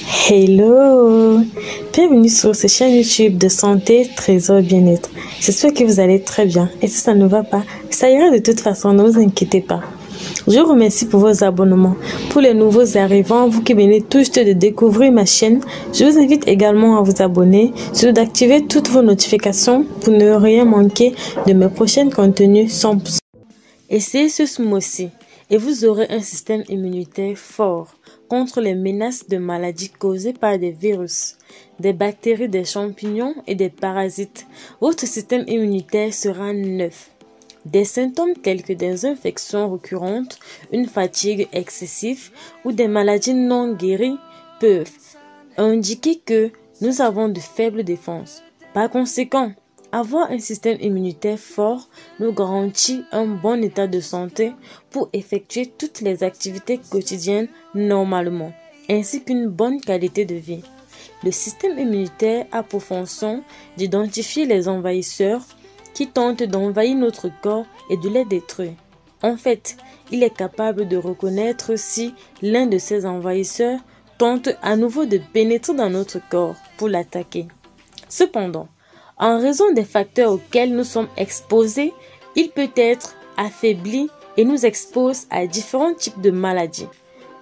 Hello! Bienvenue sur cette chaîne YouTube de santé, trésor, bien-être. J'espère que vous allez très bien et si ça ne va pas, ça ira de toute façon, ne vous inquiétez pas. Je vous remercie pour vos abonnements. Pour les nouveaux arrivants, vous qui venez tout juste de découvrir ma chaîne, je vous invite également à vous abonner, surtout d'activer toutes vos notifications pour ne rien manquer de mes prochains contenus 100%. Essayez ce smoothie et vous aurez un système immunitaire fort contre les menaces de maladies causées par des virus, des bactéries, des champignons et des parasites. Votre système immunitaire sera neuf. Des symptômes tels que des infections récurrentes, une fatigue excessive ou des maladies non guéries peuvent indiquer que nous avons de faibles défenses. Par conséquent, avoir un système immunitaire fort nous garantit un bon état de santé pour effectuer toutes les activités quotidiennes normalement, ainsi qu'une bonne qualité de vie. Le système immunitaire a pour fonction d'identifier les envahisseurs qui tentent d'envahir notre corps et de les détruire. En fait, il est capable de reconnaître si l'un de ces envahisseurs tente à nouveau de pénétrer dans notre corps pour l'attaquer. Cependant, en raison des facteurs auxquels nous sommes exposés, il peut être affaibli et nous expose à différents types de maladies.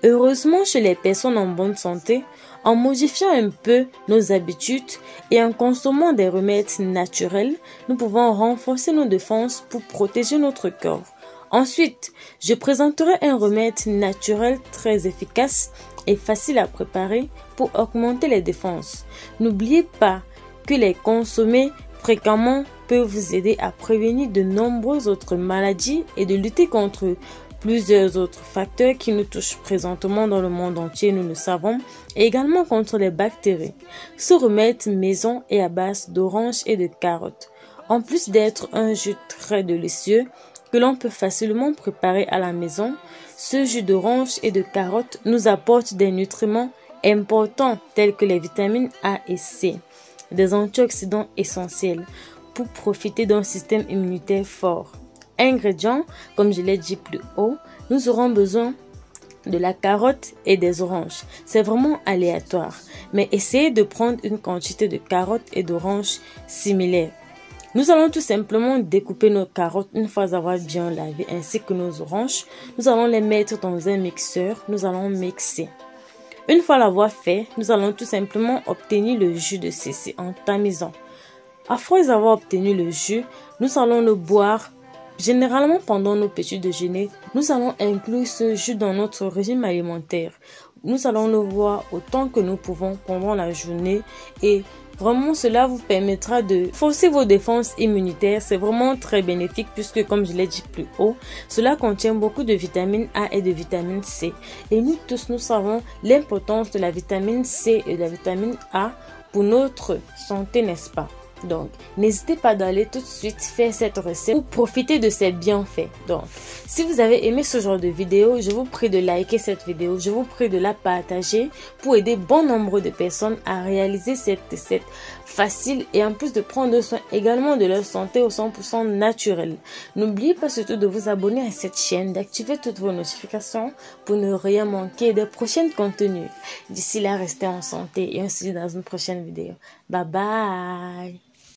Heureusement, chez les personnes en bonne santé, en modifiant un peu nos habitudes et en consommant des remèdes naturels, nous pouvons renforcer nos défenses pour protéger notre corps. Ensuite, je présenterai un remède naturel très efficace et facile à préparer pour augmenter les défenses. N'oubliez pas que les consommer fréquemment peut vous aider à prévenir de nombreuses autres maladies et de lutter contre plusieurs autres facteurs qui nous touchent présentement dans le monde entier, nous le savons, et également contre les bactéries. Ce remède maison est à base d'orange et de carottes. En plus d'être un jus très délicieux que l'on peut facilement préparer à la maison, ce jus d'orange et de carottes nous apporte des nutriments importants tels que les vitamines A et C, des antioxydants essentiels pour profiter d'un système immunitaire fort. Ingrédients, comme je l'ai dit plus haut, nous aurons besoin de la carotte et des oranges. C'est vraiment aléatoire, mais essayez de prendre une quantité de carottes et d'oranges similaires. Nous allons tout simplement découper nos carottes une fois avoir bien lavé ainsi que nos oranges. Nous allons les mettre dans un mixeur. Nous allons mixer. Une fois l'avoir fait, nous allons tout simplement obtenir le jus de ceci en tamisant. Après avoir obtenu le jus, nous allons le boire. Généralement, pendant nos petits déjeuners, nous allons inclure ce jus dans notre régime alimentaire. Nous allons le boire autant que nous pouvons pendant la journée et vraiment cela vous permettra de forcer vos défenses immunitaires. C'est vraiment très bénéfique puisque, comme je l'ai dit plus haut, cela contient beaucoup de vitamine A et de vitamine C. Et nous tous, nous savons l'importance de la vitamine C et de la vitamine A pour notre santé, n'est-ce pas? Donc, n'hésitez pas d'aller tout de suite faire cette recette pour profiter de ces bienfaits. Donc, si vous avez aimé ce genre de vidéo, je vous prie de liker cette vidéo. Je vous prie de la partager pour aider bon nombre de personnes à réaliser cette recette facile et en plus de prendre soin également de leur santé au 100% naturel. N'oubliez pas surtout de vous abonner à cette chaîne, d'activer toutes vos notifications pour ne rien manquer des prochains contenus. D'ici là, restez en santé et on se dit dans une prochaine vidéo. Bye bye!